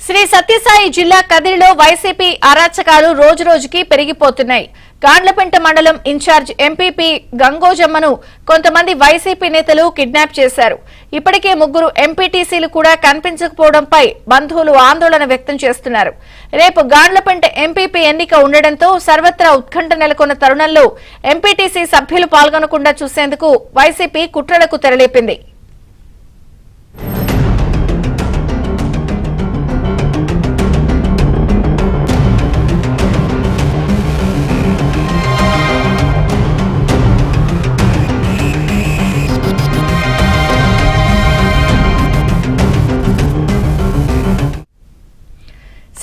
శ్రీ సత్యసాయి జిల్లా కదిరిలో వైసీపీ అరాచకాలు రోజురోజుకి పెరిగిపోతున్నాయి. గాండ్లపెంట మండలం ఇన్ఛార్జ్ ఎంపీపీ గంగోజమ్మను కొంతమంది వైసీపీ నేతలు కిడ్నాప్ చేశారు. ఇప్పటికే 3 ఎంపీటీసీలు కూడా కనిపించకపోవడంపై బంధువులు ఆందోళన వ్యక్తం చేస్తున్నారు. రేపు గాండ్లపెంట ఎంపీపీ ఎన్నిక ఉండడంతో సర్వత్రా ఉత్కంఠ నెలకొన్న తరుణంలో ఎంపీటీసీ సభ్యులు పాల్గొనకుండా చూసేందుకు వైసీపీ కుట్రలకు తెరలేపింది.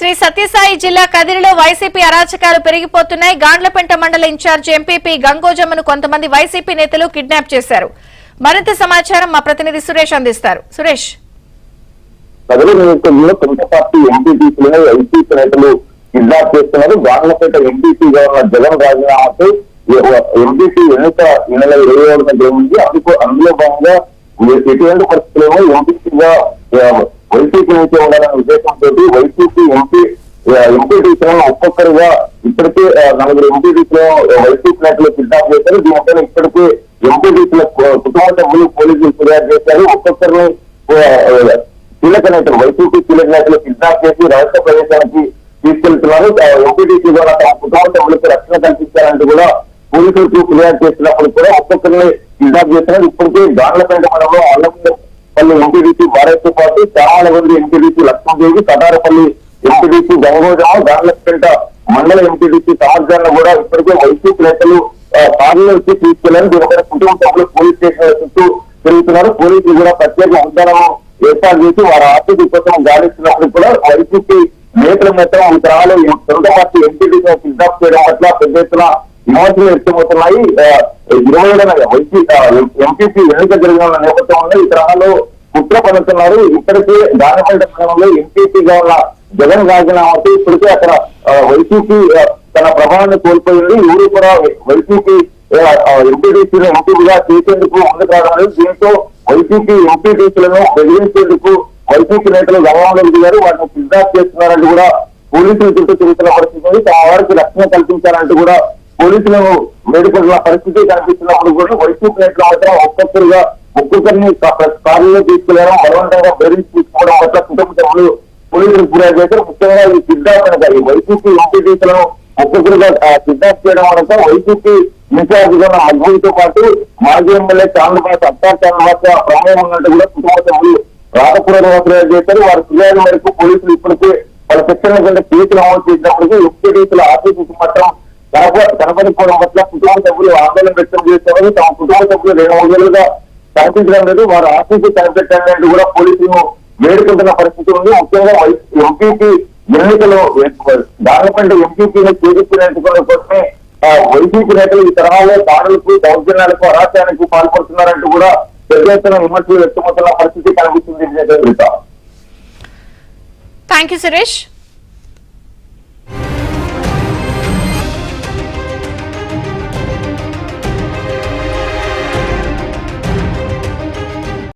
శ్రీ సత్యసాయి జిల్లా కదిరిలో వైసీపీ అరాచకాలు పెరిగిపోతున్నాయి. గాండ్లపెంట మండల ఇన్ఛార్జ్ ఎంపీపీ గంగోజమ్మను కొంతమంది వైసీపీ నేతలు కిడ్నాప్ చేశారు. మరింత సమాచారం మా ప్రతినిధి సురేష్ అందిస్తారు. సురేష్, కదిరి నియోజకవర్గంలో కొంత పార్టీ ఎంపీటీసీలను వైసీపీ నేతలు కిడ్నాప్ చేస్తున్నారు. గాండ్లపేట ఎంపీపీగా ఉన్న జగన్ రాజీనామాతో ఎంపీపీ ఎన్నిక ఈ నెల 27న జరిగింది. అందులో భాగంగా ఎటువంటి పరిస్థితుల్లో ఎంపీపీగా వైసీపీ నుంచి ఉండాలనే ఉద్దేశంతో వైసీపీ ఎంపీటీసీలను ఒక్కొక్కరుగా ఇప్పటికే 4 ఎంపీటీసీలను వైసీపీ నేతలు కిడ్నాప్ చేశారు. దీనిపైన ఇప్పటికే ఎంపీటీసీల కుటుంబ సభ్యులు పోలీసులు ఫిర్యాదు చేశారు. ఒక్కొక్కరిని కీలక నేతలు వైసీపీ కీలక నేతలు కిడ్నాప్ చేసి రహస్య ప్రదేశానికి తీసుకెళ్తున్నారు. ఎంపీటీసీ ద్వారా తమ కుటుంబ సభ్యులకు రక్షణ కల్పించాలంటూ కూడా పోలీసులకు ఫిర్యాదు చేసినప్పుడు కూడా ఒక్కొక్కరిని కిడ్నాప్ చేస్తున్నారు. ఇప్పటికే గాండ్లపేట మండలంలో అల్లపల్లి ఎంపీటీసీ భారత్తో పాటు చాలా మంది ఎంపీటీసీ లక్ష్మణదేవి, కటారపల్లి ఎంపీటీసీ గంగోజమ్మ, గాండ్లపేట మండల ఎంపీటీసీ సమాజాన్ని కూడా ఇప్పటికే వైసీపీ నేతలు పార్లమెంట్కి తీసుకెళ్లారు. దీనిపైన కుటుంబ సభ్యులు పోలీస్ స్టేషన్ చుట్టూ తిరుగుతున్నారు. పోలీసులు కూడా ప్రత్యేక ఉద్యానం ఏర్పాటు చేసి వారి ఆర్థిక కోసం గాలిస్తున్నప్పుడు కూడా వైసీపీ నేతల మాత్రం ఈ తరహాలో సొంత పార్టీ ఎంపీటీసీ కిడ్నాప్ చేయడం పట్ల పెద్ద ఎత్తున విమర్శలు వ్యక్తమవుతున్నాయి. 27న ఎంపీపీ ఎన్నిక జరిగిన నేపథ్యంలో ఈ తరహాలో కుట్ర పడుతున్నారు. ఇప్పటికే గాండ్లపేట మండలంలో ఎంపీపీగా ఉన్న జగన్ రాజీనామాతో ఇప్పటికే అక్కడ వైసీపీ తన ప్రభావాన్ని కోల్పోయింది. ఊరు కూడా వైసీపీ ఎంపీటీసీలను ఎంపీగా చేసేందుకు ముందుకు రావడం లేదు. దీంతో వైసీపీ ఎంపీటీసీలను బెదిరించేందుకు వైసీపీ నేతలు రంగంలోకి దిగారు. వాటిని కిడ్నాప్ చేస్తున్నారంటూ కూడా పోలీసులు చుట్టూ తిరుగుతున్న పరిస్థితి ఉంది. తమ వారికి రక్షణ కల్పించాలంటూ కూడా పోలీసులను వేడుకుంటున్న పరిస్థితి కనిపిస్తున్నప్పుడు కూడా వైసీపీ నేతలు మాత్రం ఒక్కొక్కరిని కారులో తీసుకెళ్లడం, బలవంతంగా బెదిరించి తీసుకోవడం పట్ల కుటుంబ సభ్యులు పోలీసులు ఫిర్యాదు చేశారు. ముఖ్యంగా ఈ కిడ్నాప్ కనుక ఈ వైసీపీ ఎంపీటీసీలను ఒక్కొక్కరుగా కిడ్నాప్ చేయడం వల్ల వైసీపీ ఇన్ఛార్జ్ గా మధ్యతో పాటు మాజీ ఎమ్మెల్యే చాంద్రబాబు అత్తార్ చాంద్రబాబు ప్రమేయం ఉన్నట్టు కూడా కుటుంబ సభ్యులు రాతపూర్వకంగా ఫిర్యాదు చేశారు. వారి ఫిర్యాదు మేరకు పోలీసులు ఇప్పటికే వాళ్ళ సెక్షన్ల కింద కేసులు అమలు చేసినప్పటికీ ఎంపీటీసీల ఆఫీసు మాత్రం కనపడిపోవడం పట్ల కుటుంబ సభ్యులు ఆందోళన వ్యక్తం చేస్తున్నారు. తమ కుటుంబ సభ్యులు 2 రోజులుగా కనిపించడం లేదు, వారు ఆఫీసు కనిపెట్టాలంటూ కూడా పోలీసులను వేడుకుంటున్న పరిస్థితి ఉంది. ముఖ్యంగా ఎంపీపీ ఎన్నికలు గాండ్లపేట ఎంపీపీని చేయించినట్టుకోవడం కోసమే వైసీపీ నేతలు ఈ తరహాలో దాడులకు, దౌర్జన్యాలకు, అరాచకానికి పాల్పడుతున్నారంటూ కూడా పెద్ద ఎత్తున విమర్శలు వ్యక్తమవుతున్న పరిస్థితి కనిపిస్తుంది. Thank you Suresh.